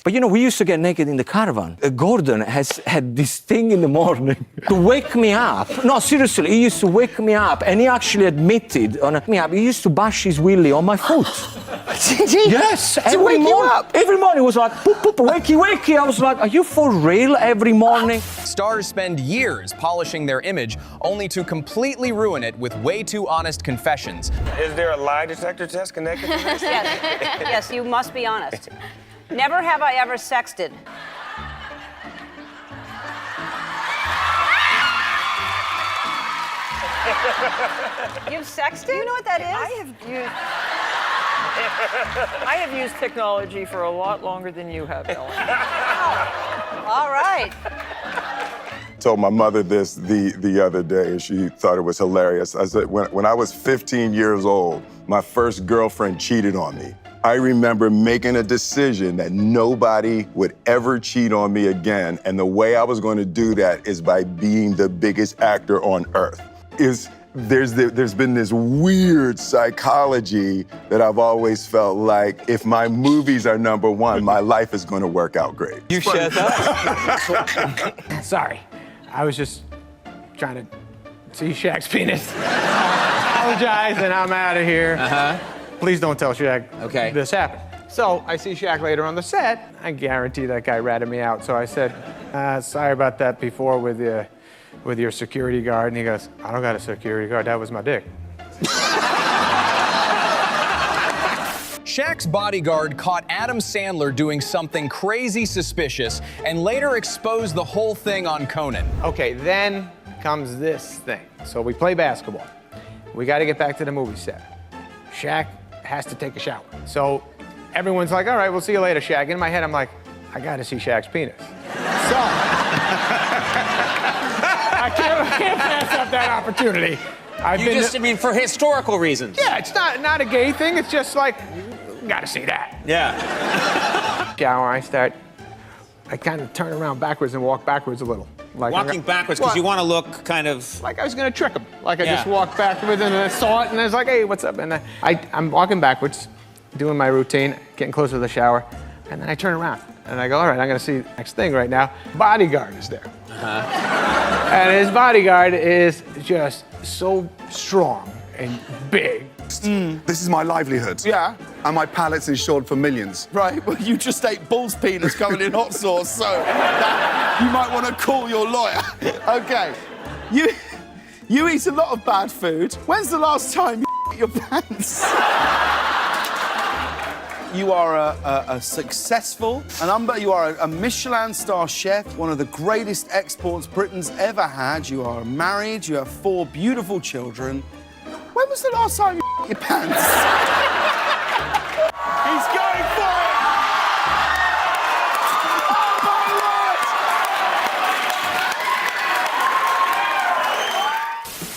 But you know, we used to get naked in the caravan. Gordon has had this thing in the morning to wake me up. No, seriously, he used to wake me up, and he actually admitted he used to bash his willy on my foot. Did he? Yes, to wake you up? Every morning he was like, poop, poop, wakey, wakey. I was like, are you for real every morning? Stars spend years polishing their image, only to completely ruin it with way too honest confessions. Is there a lie detector test connected to this? Yes, you must be honest. Never have I ever sexted. You've sexted? Do you know what that is? I have used technology for a lot longer than you have, Ellen. Oh, all right. Told my mother this the other day, and she thought it was hilarious. I said, when I was 15 years old, my first girlfriend cheated on me. I remember making a decision that nobody would ever cheat on me again, and the way I was going to do that is by being the biggest actor on earth. There's been this weird psychology that I've always felt like if my movies are number one, my life is going to work out great. You share that? Sorry, I was just trying to see Shaq's penis. Apologize, and I'm out of here. Please don't tell Shaq this happened. So I see Shaq later on the set. I guarantee that guy ratted me out. So I said, sorry about that before with your security guard. And he goes, I don't got a security guard, that was my dick. Shaq's bodyguard caught Adam Sandler doing something crazy suspicious and later exposed the whole thing on Conan. Okay, then comes this thing. So we play basketball. We got to get back to the movie set. Shaq has to take a shower. So everyone's like, all right, we'll see you later, Shaq. In my head, I'm like, I got to see Shaq's penis. So I can't pass up that opportunity. I mean, for historical reasons. Yeah, it's not a gay thing. It's just like, gotta see that. Yeah. Shower, I kind of turn around backwards and walk backwards a little. Like Walking backwards because you want to look kind of... Like I was gonna trick him. Like I just walked backwards and I saw it and I was like, hey, what's up? And I'm walking backwards, doing my routine, getting closer to the shower, and then I turn around and I go, all right, I'm gonna see the next thing right now. Bodyguard is there. And his bodyguard is just so strong and big. This is my livelihood. Yeah. And my palate's insured for millions. Right, well, you just ate bull's penis covered in hot sauce, so that, you might want to call your lawyer. Okay. You eat a lot of bad food. When's the last time you your pants? You are a successful, you are a Michelin star chef, one of the greatest exports Britain's ever had. You are married, you have 4 beautiful children. When was the last time you your pants? He's going for it! Oh my word!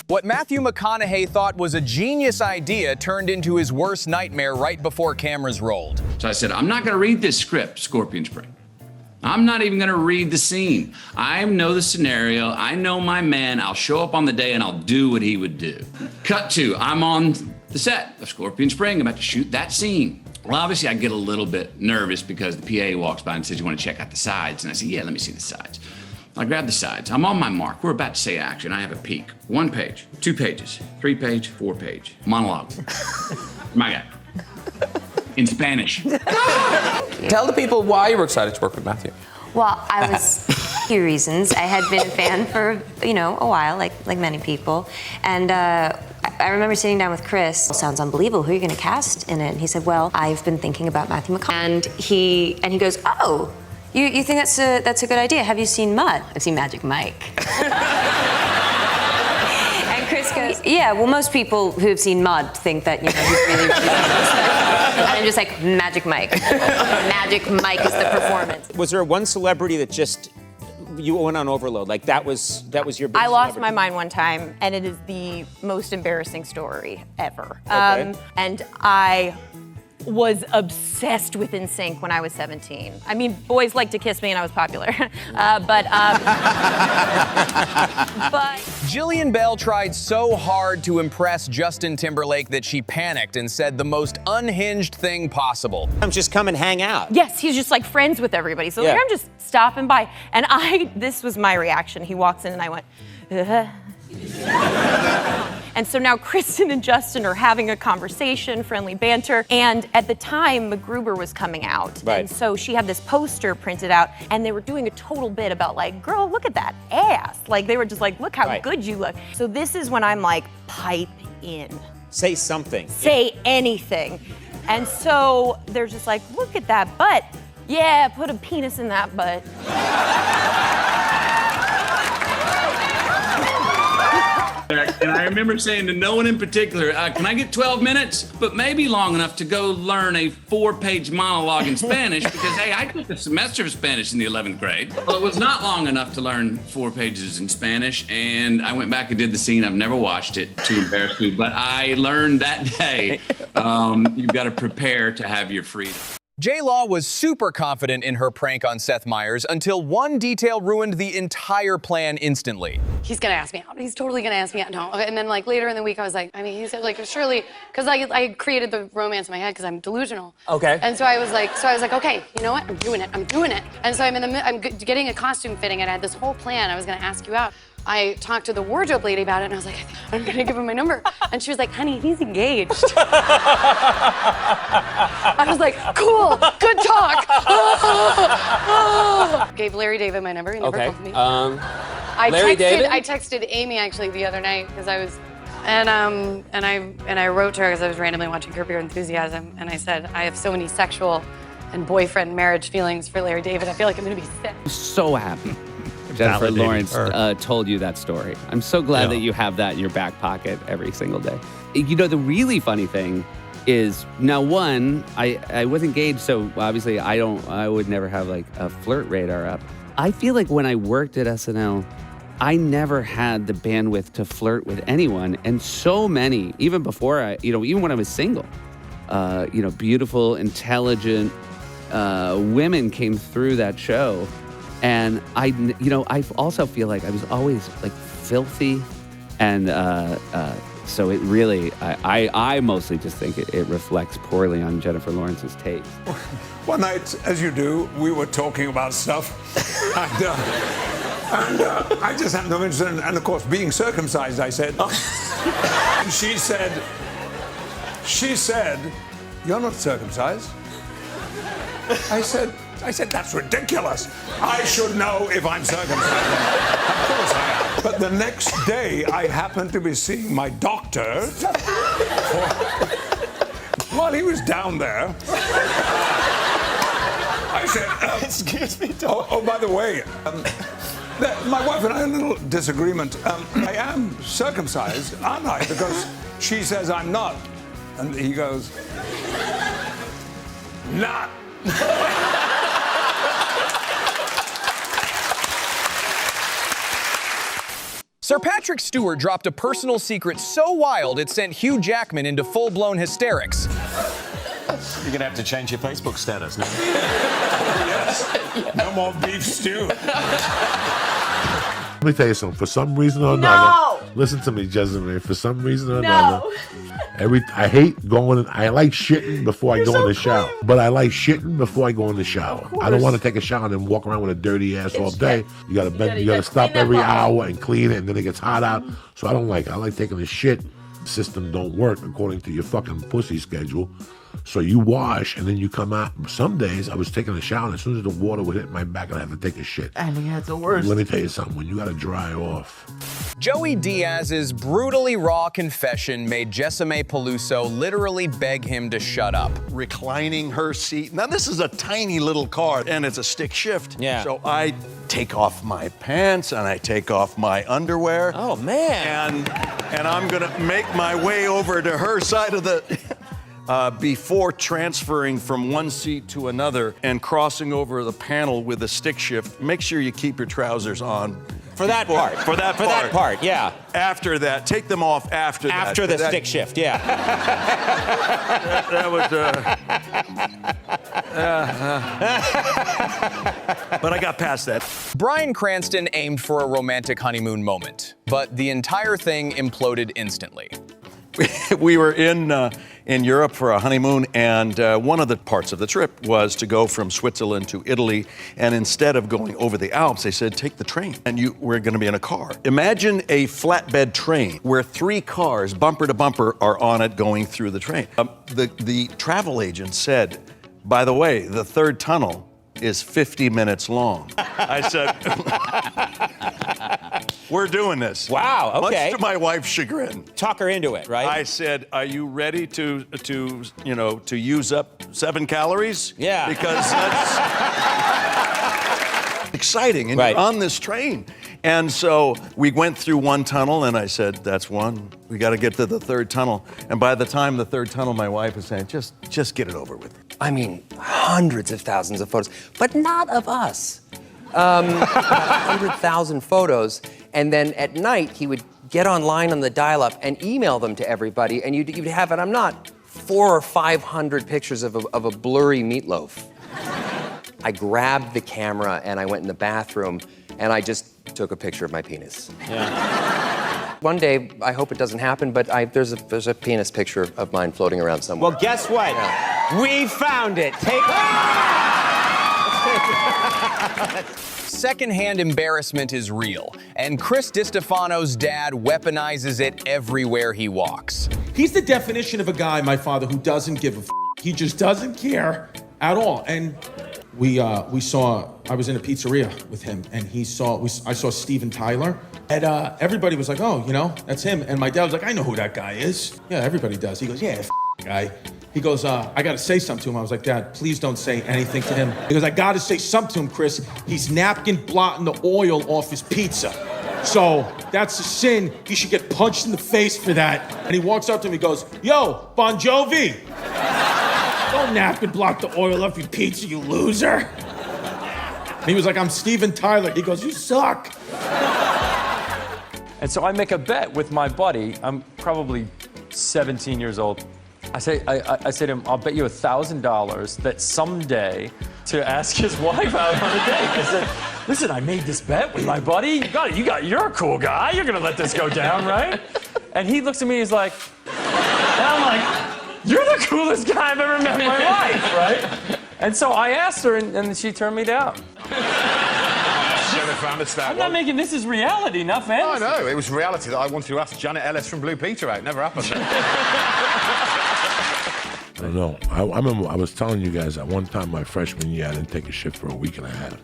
What Matthew McConaughey thought was a genius idea turned into his worst nightmare right before cameras rolled. So I said, I'm not going to read this script, Scorpion Spring. I'm not even going to read the scene. I know the scenario. I know my man. I'll show up on the day and I'll do what he would do. Cut to, I'm on the set of Scorpion Spring. I'm about to shoot that scene. Well, obviously, I get a little bit nervous because the PA walks by and says, you want to check out the sides? And I say, yeah, let me see the sides. I grab the sides. I'm on my mark. We're about to say action. I have a peek. 1 page, 2 pages, 3 page, 4 page. Monologue. My guy. In Spanish. Tell the people why you were excited to work with Matthew. Well, I was a few reasons. I had been a fan for, a while, like many people. And I remember sitting down with Chris. It sounds unbelievable. Who are you going to cast in it? And he said, well, I've been thinking about Matthew McConaughey. And he goes, oh, you think that's a good idea? Have you seen Mud? I've seen Magic Mike. And Chris goes, yeah, well, most people who have seen Mud think that, he's really, really good. And I'm just like, Magic Mike. Magic Mike is the performance. Was there one celebrity that just, you went on overload? Like that was your big I lost celebrity? my mind one time, and it is the most embarrassing story ever. Okay. And I was obsessed with NSYNC when I was 17. I mean, boys liked to kiss me and I was popular. But Jillian Bell tried so hard to impress Justin Timberlake that she panicked and said the most unhinged thing possible. Just come and hang out. Yes, he's just like friends with everybody. So like, I'm just stopping by. And this was my reaction. He walks in and I went, And so now Kristen and Justin are having a conversation, friendly banter. And at the time, MacGruber was coming out. Right. And so she had this poster printed out and they were doing a total bit about like, girl, look at that ass. Like they were just like, look how good you look. So this is when I'm like, pipe in. Say something. Say anything. And so they're just like, look at that butt. Yeah, put a penis in that butt. And I remember saying to no one in particular, can I get 12 minutes? But maybe long enough to go learn a 4-page monologue in Spanish because, hey, I took a semester of Spanish in the 11th grade. Well, it was not long enough to learn 4 pages in Spanish, and I went back and did the scene. I've never watched it, too embarrassed to, but I learned that day, you've got to prepare to have your freedom. J-Law was super confident in her prank on Seth Meyers until one detail ruined the entire plan instantly. He's gonna ask me out. He's totally gonna ask me out. No. And then like later in the week, I was like, I mean, he said like, surely, because I created the romance in my head because I'm delusional. Okay. And so I was like, okay, you know what? I'm doing it. And so I'm getting a costume fitting, and I had this whole plan. I was gonna ask you out. I talked to the wardrobe lady about it, and I was like, I'm gonna give him my number. And she was like, honey, he's engaged. I was like, cool, good talk. Gave Larry David my number. He never called me. I texted Amy actually the other night because I was, and I wrote to her because I was randomly watching Curb Your Enthusiasm, and I said, I have so many sexual and boyfriend marriage feelings for Larry David. I feel like I'm gonna be sick. So happy Jennifer Lawrence told you that story. I'm so glad that you have that in your back pocket every single day. You know, the really funny thing is, now one, I was engaged, so obviously I would never have like a flirt radar up. I feel like when I worked at SNL, I never had the bandwidth to flirt with anyone. And so many, even before even when I was single, beautiful, intelligent women came through that show. And I also feel like I was always like filthy. And so it really, I mostly just think it reflects poorly on Jennifer Lawrence's taste. One night, as you do, we were talking about stuff. And I just had no interest in, and of course, being circumcised, I said. And she said, you're not circumcised. I said, that's ridiculous. I should know if I'm circumcised. Of course I am. But the next day, I happened to be seeing my doctor while he was down there. I said, excuse me, oh, by the way, my wife and I had a little disagreement. I am circumcised, aren't I? Because she says I'm not. And he goes, not. Sir Patrick Stewart dropped a personal secret so wild it sent Hugh Jackman into full-blown hysterics. You're gonna have to change your Facebook status now. Yes. No more beef stew. Let me tell you something. For some reason or another, listen to me, Jezebel. For some reason or another, I hate going. I like shitting before I go in the shower, but I like shitting before I go in the shower. I don't want to take a shower and then walk around with a dirty ass all day. You gotta stop every hour and clean it, and then it gets hot out. So I don't like it. I like taking a shit. System don't work according to your fucking pussy schedule. So you wash and then you come out. Some days I was taking a shower and as soon as the water would hit my back, I'd have to take a shit. I mean, that's the worst. Let me tell you something. When you got to dry off. Joey Diaz's brutally raw confession made Jessime Peluso literally beg him to shut up. Reclining her seat. Now this is a tiny little car and it's a stick shift. Yeah. So I take off my pants and I take off my underwear. Oh man. And I'm gonna make my way over to her side of the before transferring from one seat to another and crossing over the panel with a stick shift. Make sure you keep your trousers on. For that part, yeah. After that, take them off after that. After the stick shift, yeah. that was, but I got past that. Bryan Cranston aimed for a romantic honeymoon moment. but the entire thing imploded instantly. We were in Europe for a honeymoon, and one of the parts of the trip was to go from Switzerland to Italy. And instead of going over the Alps, they said, take the train, and we're going to be in a car. Imagine a flatbed train where 3 cars, bumper to bumper, are on it going through the train. The travel agent said, by the way, the third tunnel is 50 minutes long. I said, we're doing this. Wow, okay. Much to my wife's chagrin. Talk her into it, right? I said, are you ready to use up 7 calories? Yeah. Because that's exciting, and Right. you're on this train. And so we went through one tunnel, and I said, that's one. We got to get to the third tunnel. And by the time the third tunnel, my wife is saying, just get it over with. I mean, hundreds of thousands of photos, but not of us. 100,000 photos, and then at night he would get online on the dial-up and email them to everybody, and you'd have, and I'm not, 400 or 500 pictures of a blurry meatloaf. I grabbed the camera and I went in the bathroom and I just took a picture of my penis. Yeah. One day, I hope it doesn't happen, but there's a penis picture of mine floating around somewhere. Well, guess what? Yeah. We found it. Secondhand embarrassment is real, and Chris DiStefano's dad weaponizes it everywhere he walks. He's the definition of a guy, my father, who doesn't give a f. He just doesn't care at all. And I was in a pizzeria with him, and I saw Steven Tyler, and everybody was like, oh, that's him. And my dad was like, I know who that guy is. Yeah, everybody does. He goes, yeah, f guy. He goes, I gotta say something to him. I was like, Dad, please don't say anything to him. He goes, I gotta say something to him, Chris. He's napkin blotting the oil off his pizza. So that's a sin. You should get punched in the face for that. And he walks up to me, he goes, yo, Bon Jovi. Don't napkin blot the oil off your pizza, you loser. And he was like, I'm Steven Tyler. He goes, you suck. And so I make a bet with my buddy. I'm probably 17 years old. I say to him, I'll bet you $1,000 that someday to ask his wife out on a date. I said, listen, I made this bet with my buddy. You're a cool guy. You're gonna let this go down, right? And he looks at me, he's like, and I'm like, you're the coolest guy I've ever met in my life, right? And so I asked her, and she turned me down. Jennifer Aniston. I'm not making this as reality, not fantasy. Oh, no, it was reality that I wanted to ask Janet Ellis from Blue Peter out. Never happened. I don't know. I remember I was telling you guys that one time my freshman year, I didn't take a shit for a week and a half.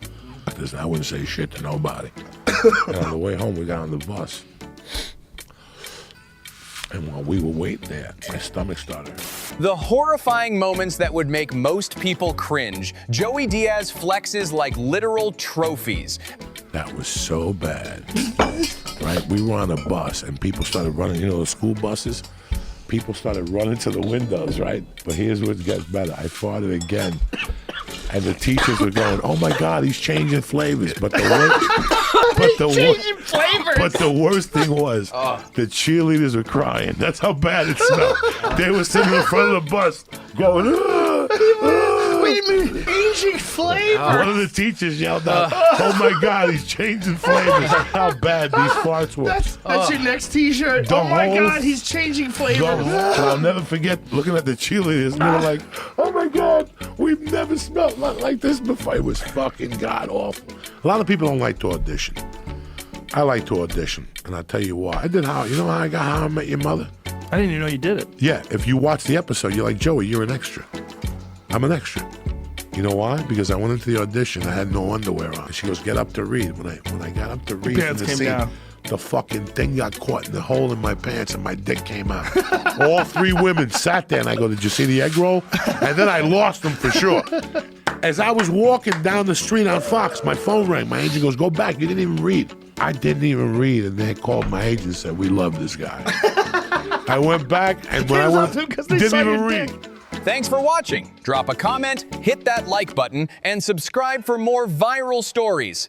I wouldn't say shit to nobody. And on the way home, we got on the bus. And while we were waiting there, my stomach started. The horrifying moments that would make most people cringe, Joey Diaz flexes like literal trophies. That was so bad, right? We were on a bus and people started running, the school buses? People started running to the windows, right? But here's what gets better. I farted again. And the teachers were going, oh my God, he's changing flavors. But the worst thing was the cheerleaders were crying. That's how bad it smelled. They were sitting in front of the bus going, What do you mean, changing flavors? One of the teachers yelled out, oh my God, he's changing flavors. How bad these farts were. That's your next t-shirt. Oh my God, he's changing flavors. I'll never forget looking at the cheerleaders and they were like, oh my God, we've never smelled like this before. It was fucking god awful. A lot of people don't like to audition. I like to audition, and I'll tell you why. I did how I got How I Met Your Mother? I didn't even know you did it. Yeah, if you watch the episode, you're like, Joey, you're an extra. I'm an extra. You know why? Because I went into the audition, I had no underwear on. She goes, get up to read. When I got up to read in the scene, the fucking thing got caught in the hole in my pants and my dick came out. All 3 women sat there and I go, did you see the egg roll? And then I lost them for sure. As I was walking down the street on Fox, my phone rang. My agent goes, go back, you didn't even read. I didn't even read, and they called my agent and said, we love this guy. I went back, and when I went, didn't even read. Thanks for watching. Drop a comment, hit that like button, and subscribe for more viral stories.